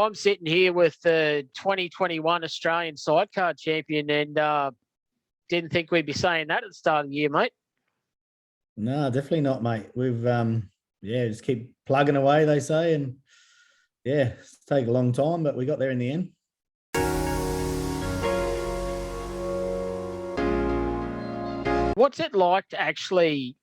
I'm sitting here with the 2021 Australian sidecar champion, and didn't think we'd be saying that at the start of the year, mate. No, definitely not, mate. We've just keep plugging away, they say, and it's taken a long time, but we got there in the end. What's it like to actually,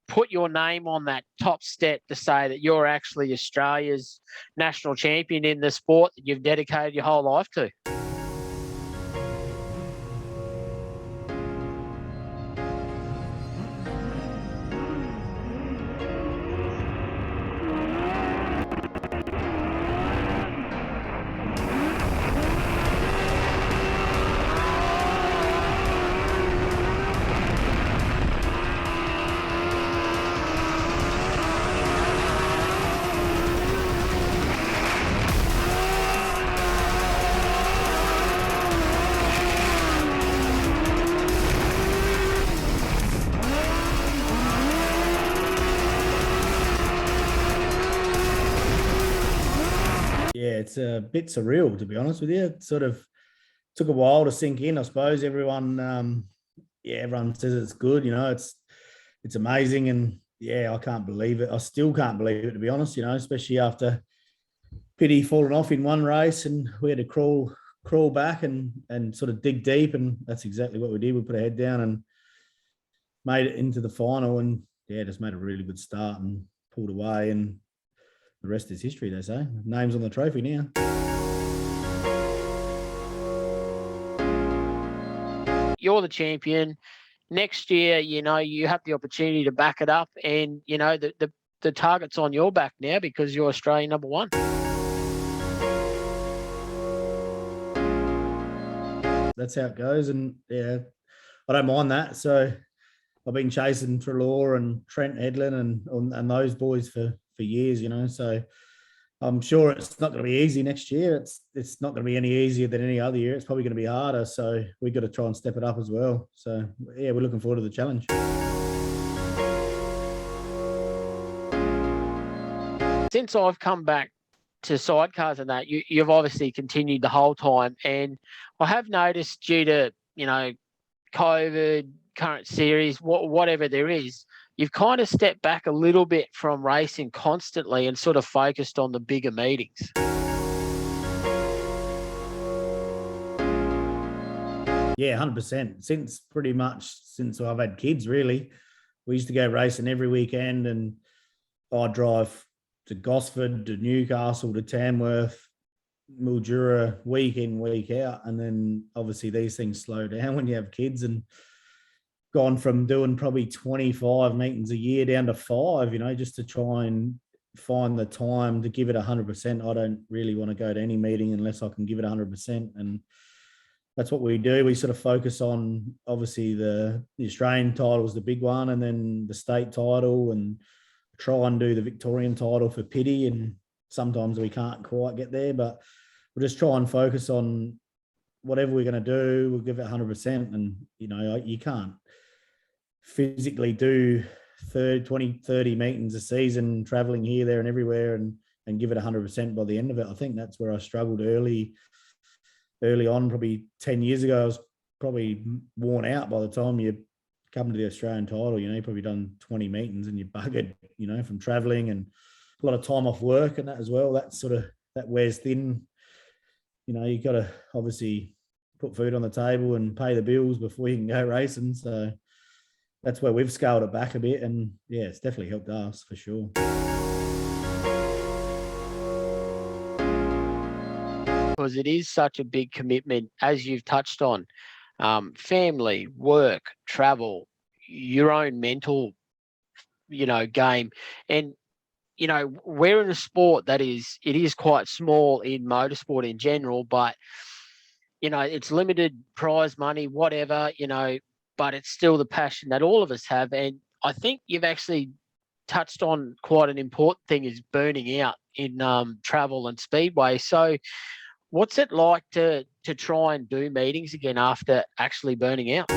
put your name on that top step to say that you're actually Australia's national champion in the sport that you've dedicated your whole life to? Yeah, it's a bit surreal, to be honest with you. It sort of took a while to sink in, I suppose. Everyone says it's good, it's amazing, and I can't believe it. I still can't believe it, to be honest, especially after Pity falling off in one race and we had to crawl back and sort of dig deep, and that's exactly what we did. We put our head down and made it into the final, and just made a really good start and pulled away, and the rest is history, they say. Name's on the trophy now. You're the champion. Next year, you have the opportunity to back it up, and, the target's on your back now because you're Australian number one. That's how it goes, and I don't mind that. So I've been chasing Treloar and Trent Edlin and those boys for years, so I'm sure it's not going to be easy next year. It's not going to be any easier than any other year. It's probably going to be harder, so we've got to try and step it up as well. So we're looking forward to the challenge. Since I've come back to sidecars and that, you've obviously continued the whole time, and I have noticed, due to COVID, current series, whatever there is, you've kind of stepped back a little bit from racing constantly and sort of focused on the bigger meetings. Yeah, 100%. Since I've had kids, really. We used to go racing every weekend, and I'd drive to Gosford, to Newcastle, to Tamworth, Mildura, week in, week out. And then obviously these things slow down when you have kids, and gone from doing probably 25 meetings a year down to 5, just to try and find the time to give it 100%. I don't really want to go to any meeting unless I can give it 100%. And that's what we do. We sort of focus on, obviously, the Australian title is the big one, and then the state title, and try and do the Victorian title for Pity. And sometimes we can't quite get there, but we'll just try and focus on whatever we're going to do. We'll give it 100%. And, you can't physically do 30 meetings a season, traveling here, there and everywhere, and give it 100% by the end of it. I think that's where I struggled early on, probably 10 years ago. I was probably worn out by the time you come to the Australian title. You've probably done 20 meetings and you're buggered, from traveling and a lot of time off work and that as well. That wears thin. You've got to obviously put food on the table and pay the bills before you can go racing. So that's where we've scaled it back a bit, and it's definitely helped us for sure. Because it is such a big commitment, as you've touched on. Family, work, travel, your own mental, game. And, we're in a sport it is quite small in motorsport in general, but, it's limited prize money, whatever, but it's still the passion that all of us have. And I think you've actually touched on quite an important thing, is burning out in travel and speedway. So what's it like to try and do meetings again after actually burning out?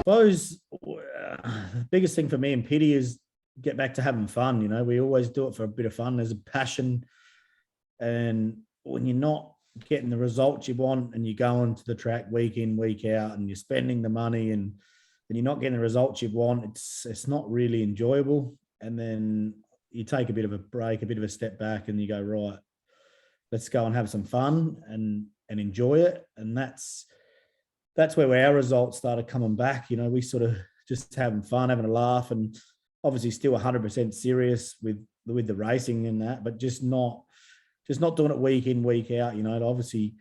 I suppose the biggest thing for me in Pity is get back to having fun. You know, we always do it for a bit of fun. There's a passion, and when you're not getting the results you want, and you're going to the track week in, week out, and you're spending the money, and you're not getting the results you want, it's not really enjoyable. And then you take a bit of a break, a bit of a step back, and you go, right, let's go and have some fun and enjoy it. And that's where our results started coming back. You know, we sort of just having fun, having a laugh, and obviously still 100% serious with the racing and that, but just not doing it week in, week out. You know, obviously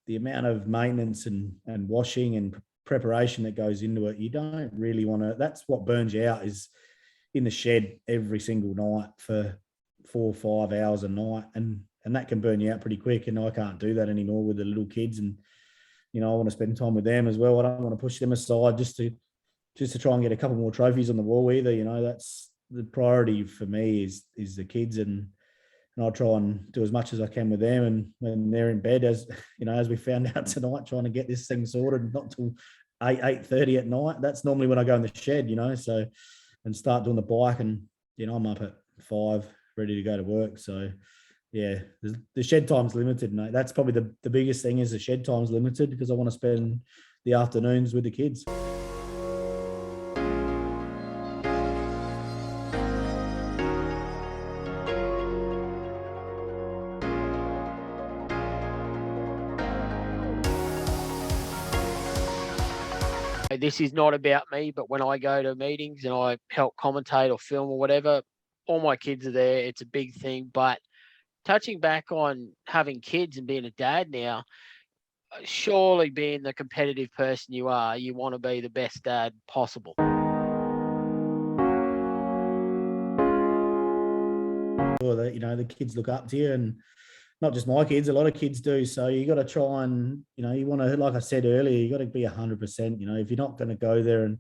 the amount of maintenance and washing and preparation that goes into it, you don't really want to. That's what burns you out, is in the shed every single night for 4 or 5 hours a night, and that can burn you out pretty quick. And I can't do that anymore with the little kids, and you know, I want to spend time with them as well. I don't want to push them aside just to try and get a couple more trophies on the wall either. You know, that's the priority for me is the kids, and I try and do as much as I can with them. And when they're in bed, as you know, as we found out tonight, trying to get this thing sorted, not till 8:30 at night. That's normally when I go in the shed, you know, so and start doing the bike, and you know, I'm up at 5 ready to go to work. So yeah, the shed time's limited, mate. That's probably the biggest thing, is the shed time's limited, because I want to spend the afternoons with the kids. This is not about me, but when I go to meetings and I help commentate or film or whatever, all my kids are there. It's a big thing. But touching back on having kids and being a dad now, surely being the competitive person you are, you want to be the best dad possible. Or you know, the kids look up to you, and not just my kids, a lot of kids do. So you got to try and, you know, you want to, like I said earlier, you got to be 100%. You know, if you're not going to go there and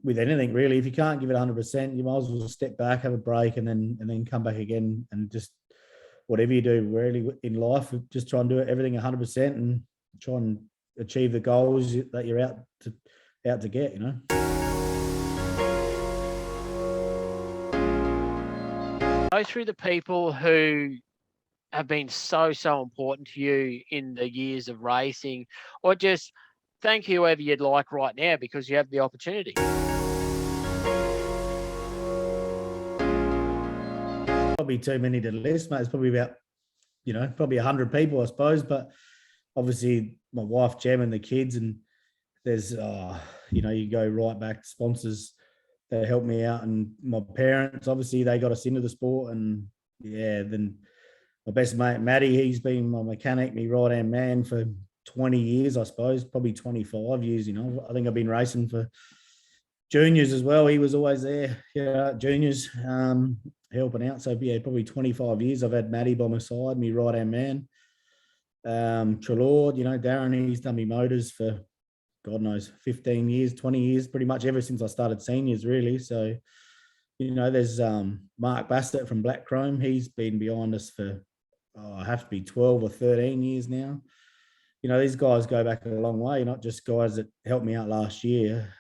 with anything really, if you can't give it 100%, you might as well step back, have a break, and then come back again, and just whatever you do really in life, just try and do everything 100% and try and achieve the goals that you're out to get, you know. Go through the people who have been so important to you in the years of racing, or just thank whoever you'd like right now because you have the opportunity. Probably too many to list, mate. It's probably about, you know, probably 100 people, I suppose. But obviously my wife, Jem, and the kids, and there's, you know, you go right back to sponsors that helped me out, and my parents, obviously they got us into the sport. And yeah, then my best mate, Matty, he's been my mechanic, my right-hand man for 20 years, I suppose, probably 25 years, you know. I think I've been racing for juniors as well. He was always there, juniors, helping out. So, yeah, probably 25 years I've had Matty by my side, my right-hand man. Trelaw, you know, Darren, he's done me motors for, God knows, 15 years, 20 years, pretty much ever since I started seniors, really. So, you know, there's Mark Plaisted from Black Chrome. He's been behind us for, have to be 12 or 13 years now. You know, these guys go back a long way, not just guys that helped me out last year.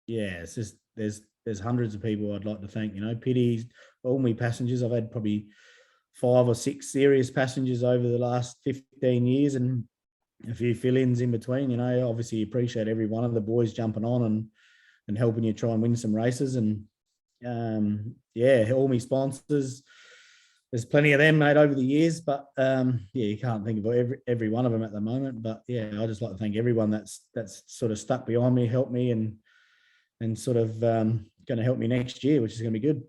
Yeah, it's just there's hundreds of people I'd like to thank. You know, pity all my passengers. I've had probably 5 or 6 serious passengers over the last 15 years, and a few fill-ins in between. You know, obviously appreciate every one of the boys jumping on and helping you try and win some races. And yeah, all my sponsors. There's plenty of them, mate, over the years, but yeah, you can't think of every one of them at the moment. But yeah, I just like to thank everyone that's sort of stuck behind me, helped me, and sort of going to help me next year, which is going to be good.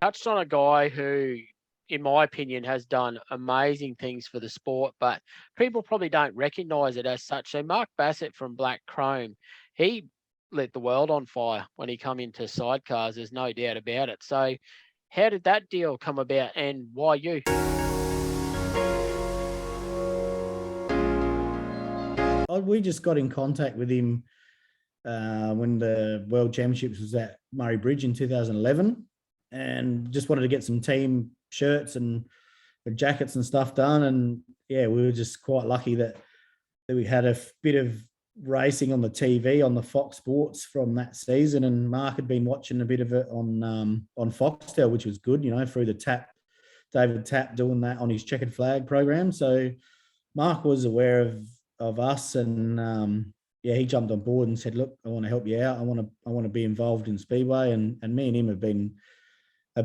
Touched on a guy who, in my opinion, has done amazing things for the sport, but people probably don't recognise it as such. So Mark Plaisted from Black Chrome, he lit the world on fire when he come into sidecars. There's no doubt about it. So how did that deal come about, and why you? We just got in contact with him when the World Championships was at Murray Bridge in 2011, and just wanted to get some team shirts and jackets and stuff done. And yeah, we were just quite lucky that we had a bit of racing on the TV on the Fox Sports from that season, and Mark had been watching a bit of it on Foxtel, which was good, through the David Tapp doing that on his checkered flag program. So Mark was aware of us, and he jumped on board and said, "Look, I want to help you out. I want to be involved in Speedway," and me and him have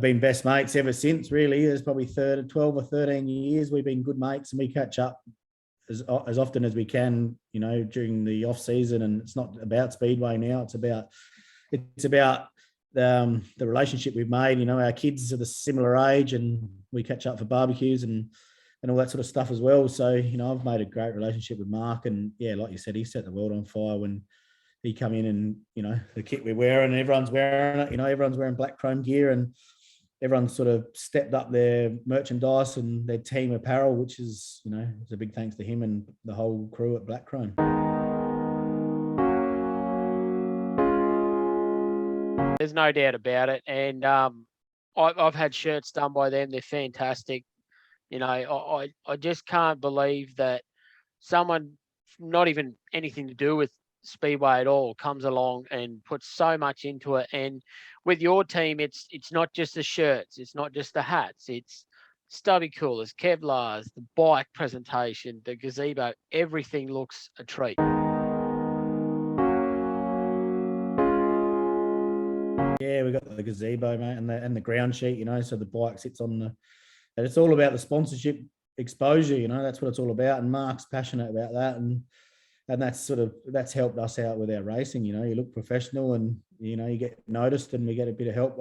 been best mates ever since. Really, there's probably 12 or 13 years we've been good mates, and we catch up as often as we can, during the off season. And it's not about Speedway now; it's about the relationship we've made. Our kids are the similar age, and we catch up for barbecues and all that sort of stuff as well. So I've made a great relationship with Mark, and like you said, he set the world on fire when he come in, and the kit we're wearing, everyone's wearing it. Everyone's wearing black chrome gear, and everyone's sort of stepped up their merchandise and their team apparel, which is, it's a big thanks to him and the whole crew at Black Chrome. There's no doubt about it. And I've had shirts done by them. They're fantastic. I just can't believe that someone not even anything to do with Speedway at all comes along and puts so much into it. And with your team, it's not just the shirts, it's not just the hats, it's stubby coolers, Kevlars, the bike presentation, the gazebo, everything looks a treat. Yeah, we got the gazebo, mate, and the ground sheet, so the bike sits on and it's all about the sponsorship exposure, that's what it's all about. And Mark's passionate about that, and that's helped us out with our racing. You look professional, and you get noticed, and we get a bit of help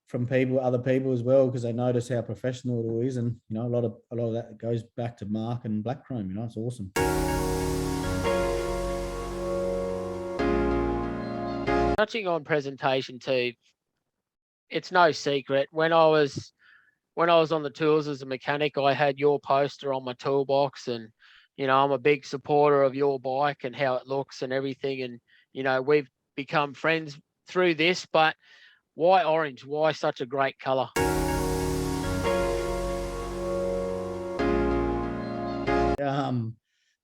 from other people as well, because they notice how professional it all is. And a lot of that goes back to Mark and Black Chrome. It's awesome. Touching on presentation too, it's no secret. When I was on the tools as a mechanic, I had your poster on my toolbox, and I'm a big supporter of your bike and how it looks and everything. And we've become friends through this. But why orange? Why such a great colour?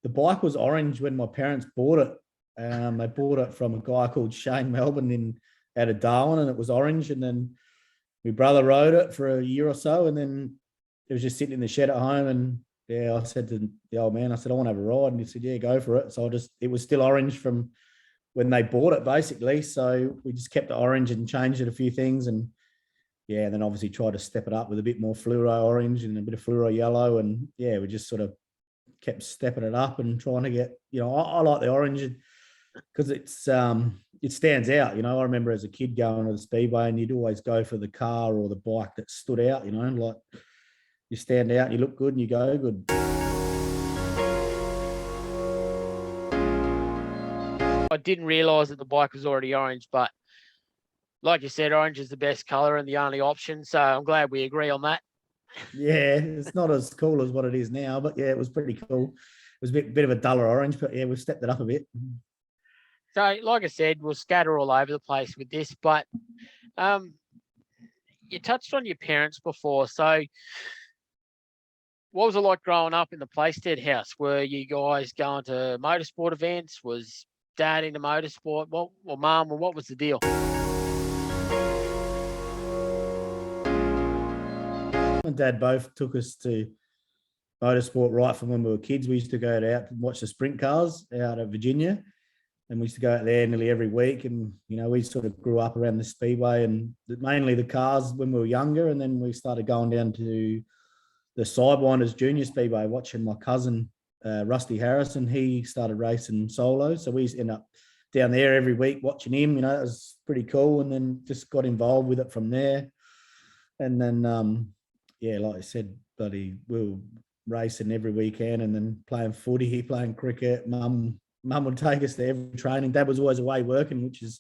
The bike was orange when my parents bought it. They bought it from a guy called Shane Melbourne out of Darwin, and it was orange. And then my brother rode it for a year or so, and then it was just sitting in the shed at home. And I said to the old man, I said, "I want to have a ride." And he said, "Yeah, go for it." So it was still orange from when they bought it, basically. So we just kept it orange and changed it a few things. And then obviously tried to step it up with a bit more fluoro orange and a bit of fluoro yellow. And we just sort of kept stepping it up and trying to get, I like the orange because it stands out. I remember as a kid going to the Speedway, and you'd always go for the car or the bike that stood out, like you stand out and you look good and you go good. I didn't realise that the bike was already orange, but like you said, orange is the best colour and the only option. So I'm glad we agree on that. Yeah, it's not as cool as what it is now, but it was pretty cool. It was a bit of a duller orange, but we've stepped it up a bit. So, like I said, we'll scatter all over the place with this, but you touched on your parents before. So what was it like growing up in the Plaisted house? Were you guys going to motorsport events? Was Dad into motorsport? Or Mum, or what was the deal? And Dad both took us to motorsport right from when we were kids. We used to go out and watch the sprint cars out of Virginia, and we used to go out there nearly every week. And we sort of grew up around the Speedway and mainly the cars when we were younger. And then we started going down to the Sidewinders Junior Speedway, watching my cousin Rusty Harrison. He started racing solo, so we used to end up down there every week watching him. It was pretty cool. And then just got involved with it from there. And then like I said, we were racing every weekend, and then playing footy, playing cricket. Mum would take us to every training. Dad was always away working, which is,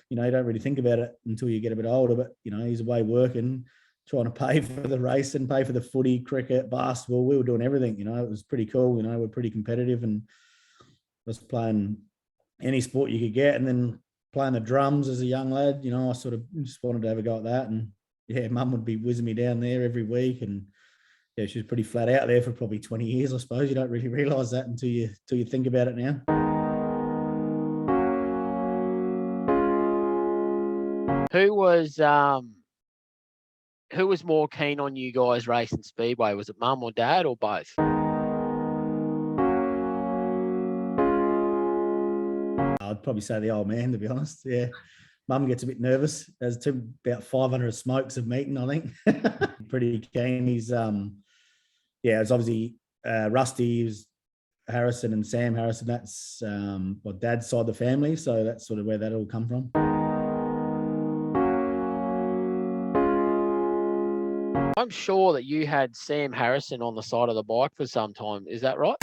you don't really think about it until you get a bit older, but, he's away working, trying to pay for the racing, pay for the footy, cricket, basketball. We were doing everything, it was pretty cool. We're pretty competitive, and was playing any sport you could get. And then playing the drums as a young lad, I sort of just wanted to have a go at that. And Mum would be whizzing me down there every week. And she was pretty flat out there for probably 20 years, I suppose. You don't really realise that until you think about it now. Who was more keen on you guys racing speedway? Was it mum or dad or both? I'd probably say the old man, to be honest. Yeah. Mum gets a bit nervous. There's about 500 smokes of meeting, I think. Pretty keen. He's, it's obviously Rusty, was Harrison and Sam Harrison. That's dad's side of the family. So that's sort of where that all come from. I'm sure that you had Sam Harrison on the side of the bike for some time. Is that right?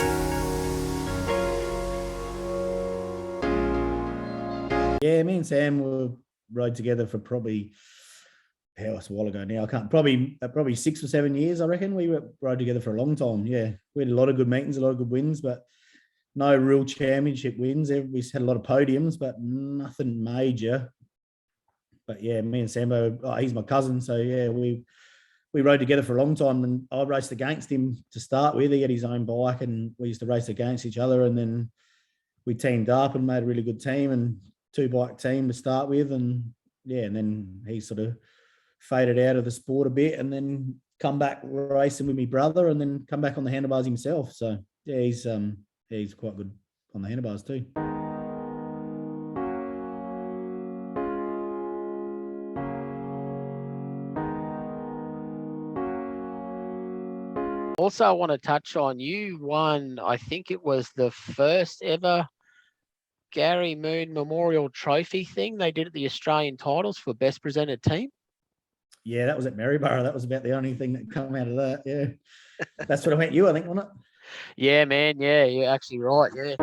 Yeah, me and Sam rode together for probably, it's a while ago now. I can't, probably 6 or 7 years, I reckon. We rode together for a long time. Yeah, we had a lot of good meetings, a lot of good wins, but no real championship wins. We had a lot of podiums, but nothing major. But yeah, me and Sambo, he's my cousin, so yeah, we rode together for a long time, and I raced against him to start with. He had his own bike, and we used to race against each other, and then we teamed up and made a really good team, and 2-bike team to start with, and yeah, and then he sort of faded out of the sport a bit, and then come back racing with my brother, and then come back on the handlebars himself. So yeah, he's quite good on the handlebars too. Also, I want to touch on, you won, I think it was the first ever Gary Moon Memorial Trophy thing they did at the Australian titles for best presented team. Yeah, that was at Maryborough. That was about the only thing that come out of that. Yeah, that's what I went you, I think, wasn't it? Yeah, man. Yeah, you're actually right. Yeah.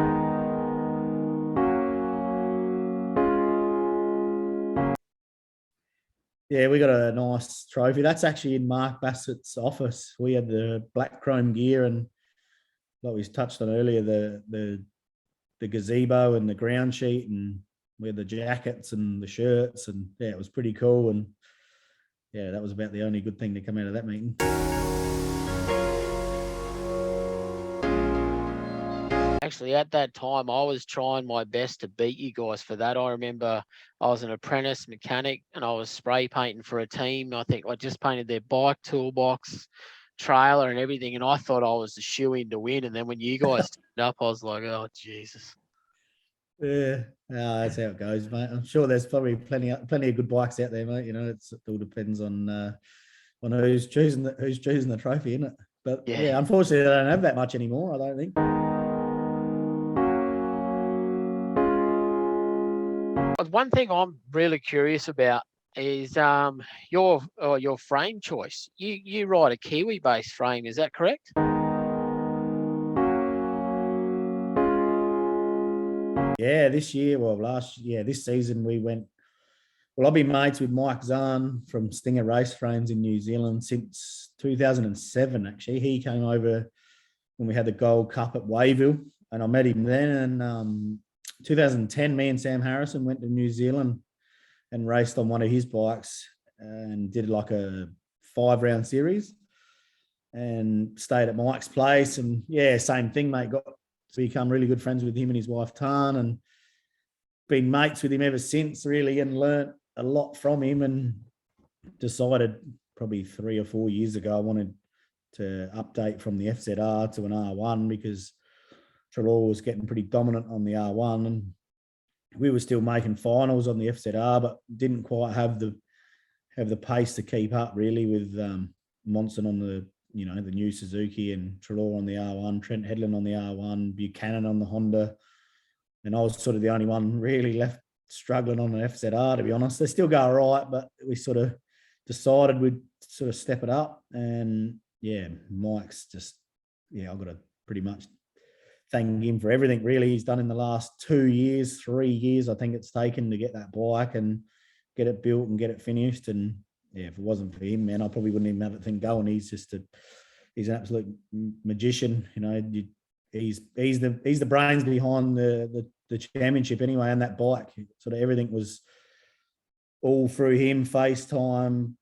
Yeah, we got a nice trophy. That's actually in Mark Bassett's office. We had the black chrome gear, and like we touched on earlier, the gazebo and the ground sheet, and we had the jackets and the shirts, and yeah, it was pretty cool. And yeah, that was about the only good thing to come out of that meeting. Actually, at that time, I was trying my best to beat you guys for that. I remember I was an apprentice mechanic, and I was spray painting for a team. I think I just painted their bike, toolbox, trailer, and everything, and I thought I was the shoe-in to win. And then when you guys turned up, I was like, oh, Jesus. Yeah, that's how it goes, mate. I'm sure there's probably plenty of good bikes out there, mate. You know, it all depends on who's choosing the trophy, isn't it? But yeah, unfortunately, they don't have that much anymore, I don't think. One thing I'm really curious about is your frame choice. You ride a Kiwi based frame, is that correct? Yeah, this season we went. Well, I've been mates with Mike Zahn from Stinger Race Frames in New Zealand since 2007. Actually, he came over when we had the Gold Cup at Wayville, and I met him then. And 2010, me and Sam Harrison went to New Zealand and raced on one of his bikes and did like a 5-round series, and stayed at Mike's place. And yeah, same thing, mate. Got to become really good friends with him and his wife Tan, and been mates with him ever since, really, and learnt a lot from him, and decided probably 3 or 4 years ago I wanted to update from the FZR to an R1, because Trelaw was getting pretty dominant on the R1, and we were still making finals on the FZR, but didn't quite have the pace to keep up, really, with Monson on the new Suzuki, and Trelaw on the R1, Trent Headland on the R1, Buchanan on the Honda, and I was sort of the only one really left struggling on an FZR, to be honest. They still go all right, but we sort of decided we'd sort of step it up. And yeah, Mike's just, I've got to pretty much thank him for everything, really, he's done in the last 2 years, 3 years, I think it's taken to get that bike and get it built and get it finished. And yeah, if it wasn't for him, man, I probably wouldn't even have that thing going. He's an absolute magician. He's the brains behind the championship anyway, and that bike. Sort of everything was all through him. FaceTime,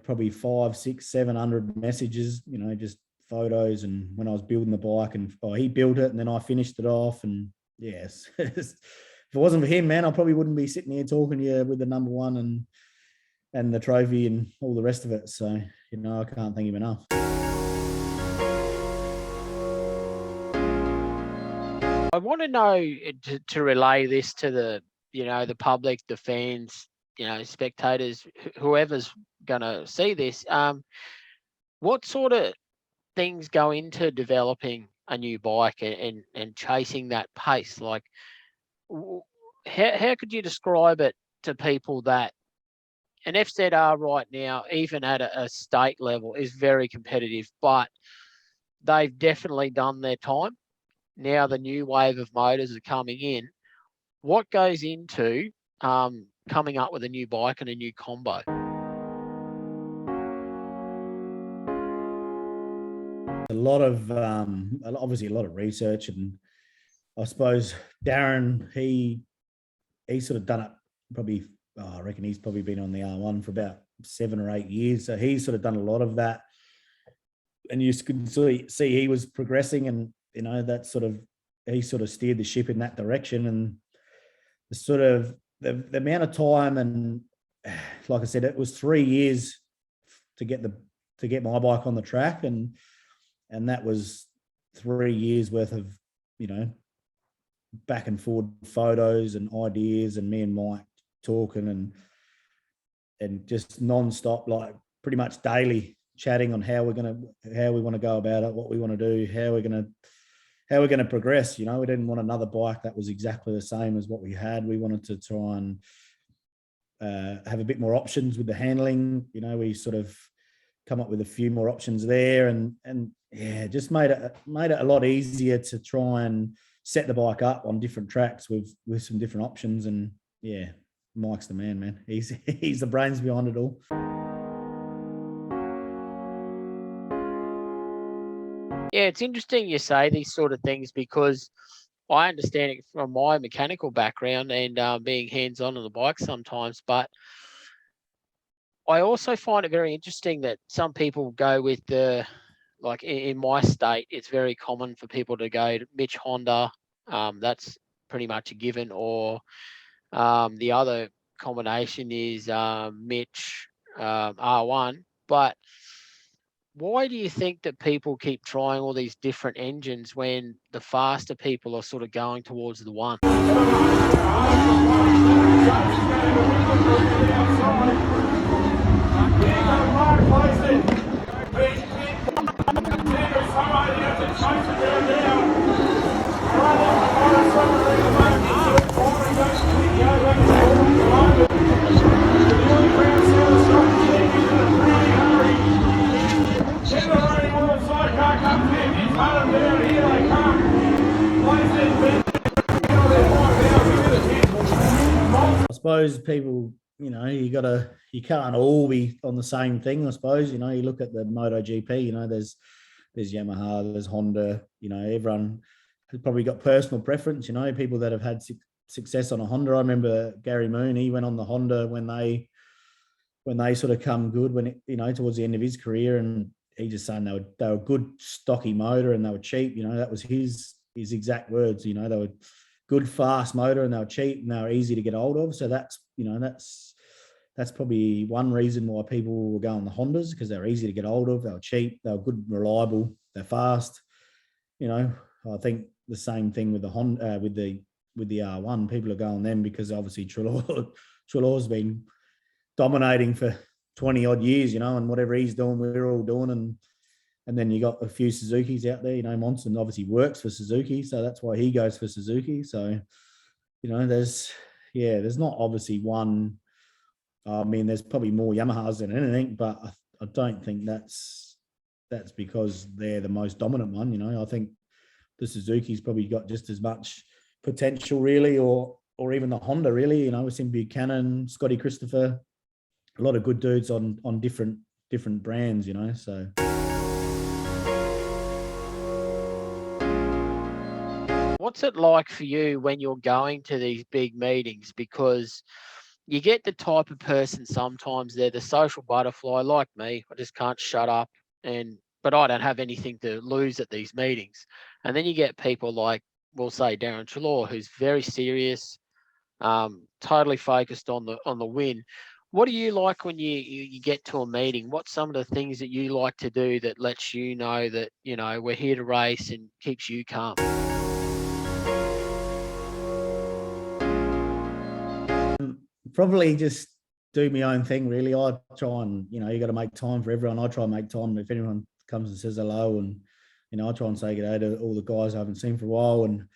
probably 500, 600, 700 messages, just photos. And when I was building the bike, and he built it, and then I finished it off. And yes, it wasn't for him, man, I probably wouldn't be sitting here talking to you with the number one and the trophy and all the rest of it. So, you know, I can't thank him enough. I want to know, to relay this to the, you know, the public, the fans, you know, spectators, whoever's going to see this. What sort of things go into developing a new bike and chasing that pace? Like, how could you describe it to people that an FZR right now, even at a state level, is very competitive, but they've definitely done their time. Now the new wave of motors are coming in. What goes into coming up with a new bike and a new combo? A lot of obviously a lot of research, and I suppose Darren, he sort of done it probably. I reckon he's probably been on the R1 for about 7 or 8 years, so he's sort of done a lot of that, and you could see he was progressing, and you know that sort of he sort of steered the ship in that direction, and the sort of the amount of time, and like I said, it was 3 years to get my bike on the track, and that was 3 years worth of, you know, back and forward photos and ideas, and me and Mike talking and just non-stop, like pretty much daily chatting on how we want to go about it, what we want to do, how we're going to progress. You know, we didn't want another bike that was exactly the same as what we had. We wanted to try and have a bit more options with the handling. You know, we sort of come up with a few more options there, and yeah, just made it a lot easier to try and set the bike up on different tracks with some different options. And yeah, Mike's the man. He's the brains behind it all. Yeah, it's interesting you say these sort of things, because I understand it from my mechanical background and being hands-on the bike sometimes, but I also find it very interesting that some people go with like in my state, it's very common for people to go to Mitch Honda. That's pretty much a given. Or the other combination is Mitch R1. But why do you think that people keep trying all these different engines when the faster people are sort of going towards the one? Mark Plaisted. I suppose people, you know, you can't all be on the same thing. I suppose, you know, you look at the MotoGP, you know, there's Yamaha, there's Honda, you know, everyone has probably got personal preference, you know, people that have had success on a Honda. I remember Gary Moon, he went on the Honda when they sort of come good, when it, you know, towards the end of his career, and he just saying they were good stocky motor and they were cheap, you know, that was his exact words, you know, they were good fast motor and they were cheap and they were easy to get hold of. So that's, you know, that's probably one reason why people were going the Hondas, because they're easy to get hold of, they were cheap, they were good, reliable, they're fast. You know, I think the same thing with the Honda, with the R1. People are going them because obviously Treloar's been dominating for 20 odd years, you know, and whatever he's doing, we're all doing. And then you got a few Suzukis out there, you know, Monson obviously works for Suzuki, so that's why he goes for Suzuki. So, you know, there's not obviously one. I mean, there's probably more Yamahas than anything, but I don't think that's because they're the most dominant one. You know, I think the Suzuki's probably got just as much potential, really, or even the Honda, really. You know, with Tim Buchanan, Scotty Christopher, a lot of good dudes on different brands. You know, so. What's it like for you when you're going to these big meetings? Because you get the type of person, sometimes they're the social butterfly like me. I just can't shut up, but I don't have anything to lose at these meetings. And then you get people like, we'll say Darren Treloar, who's very serious, totally focused on the win. What do you like when you get to a meeting? What's some of the things that you like to do that lets you know that, we're here to race and keeps you calm? Probably just do my own thing, really. I try and, you got to make time for everyone. I try and make time if anyone comes and says hello, and, I try and say good day to all the guys I haven't seen for a while. And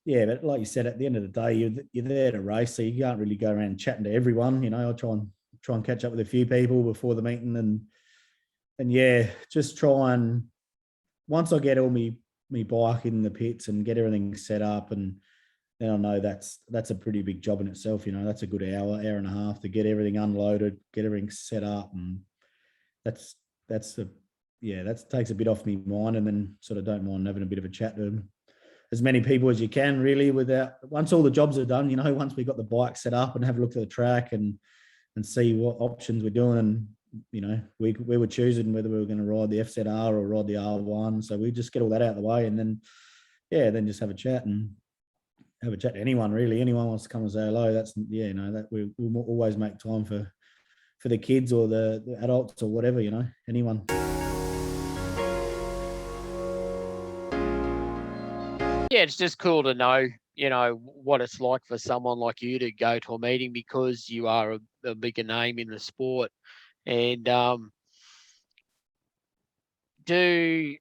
yeah, but like you said, at the end of the day, you're there to race, so you can't really go around chatting to everyone. I try and catch up with a few people before the meeting, and yeah, just try and once I get all me bike in the pits and get everything set up, and then I know that's a pretty big job in itself. That's a good hour and a half to get everything unloaded, get everything set up, and that takes a bit off me mind, and then sort of don't mind having a bit of a chat to as many people as you can, really. Once all the jobs are done, once we got the bike set up and have a look at the track and see what options we're doing, and we were choosing whether we were going to ride the FZR or ride the R1. So we just get all that out of the way, and then just have a chat to anyone, really. Anyone wants to come and say hello, that we'll always make time for the kids or the adults or whatever, anyone. Yeah, it's just cool to know, what it's like for someone like you to go to a meeting, because you are a bigger name in the sport. And do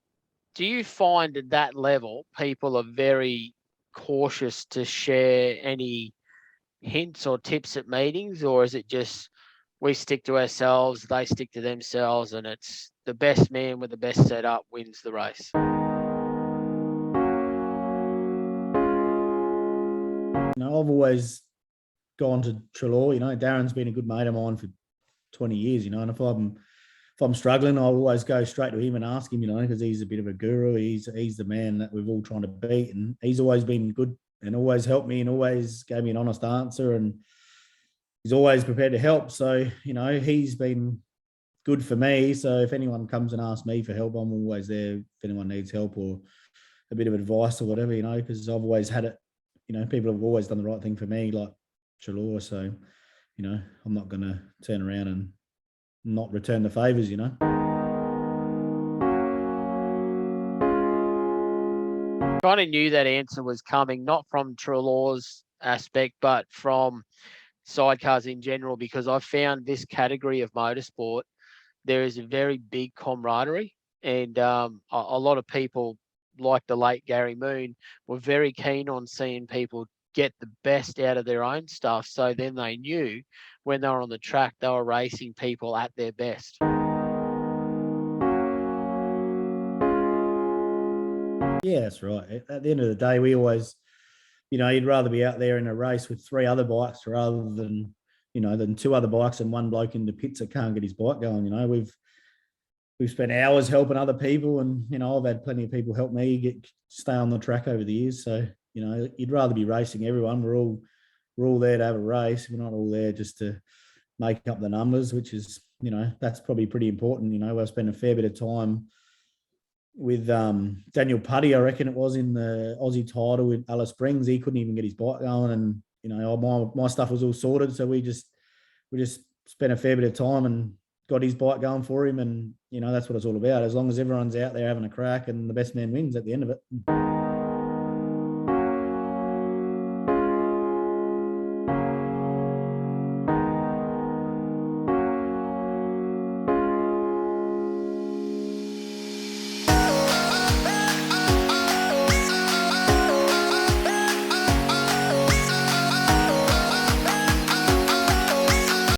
you find at that level people are very cautious to share any hints or tips at meetings, or is it just we stick to ourselves, they stick to themselves, and it's the best man with the best setup wins the race? I've always gone to Trelaw. Darren's been a good mate of mine for 20 years, and if I'm struggling, I'll always go straight to him and ask him, because he's a bit of a guru. He's the man that we've all trying to beat, and he's always been good and always helped me and always gave me an honest answer, and he's always prepared to help. So, he's been good for me. So if anyone comes and asks me for help, I'm always there if anyone needs help or a bit of advice or whatever, because I've always had it. People have always done the right thing for me, like Trelaw. So, I'm not going to turn around and not return the favours, Kind of knew that answer was coming, not from Trelaw's aspect, but from sidecars in general, because I've found this category of motorsport, there is a very big camaraderie, and a lot of people, like the late Gary Moon, were very keen on seeing people get the best out of their own stuff. So then they knew when they were on the track, they were racing people at their best. Yeah, that's right. At the end of the day, we always, you'd rather be out there in a race with 3 other bikes rather than, than 2 other bikes and one bloke in the pits that can't get his bike going. We've spent hours helping other people, and I've had plenty of people help me stay on the track over the years. So you'd rather be racing everyone. We're all there to have a race. We're not all there just to make up the numbers, which is that's probably pretty important. I've spent a fair bit of time with Daniel Putty, I reckon it was, in the Aussie title with Alice Springs. He couldn't even get his bike going, and my stuff was all sorted. So we just spent a fair bit of time and got his bike going for him, and that's what it's all about. As long as everyone's out there having a crack, and the best man wins at the end of it.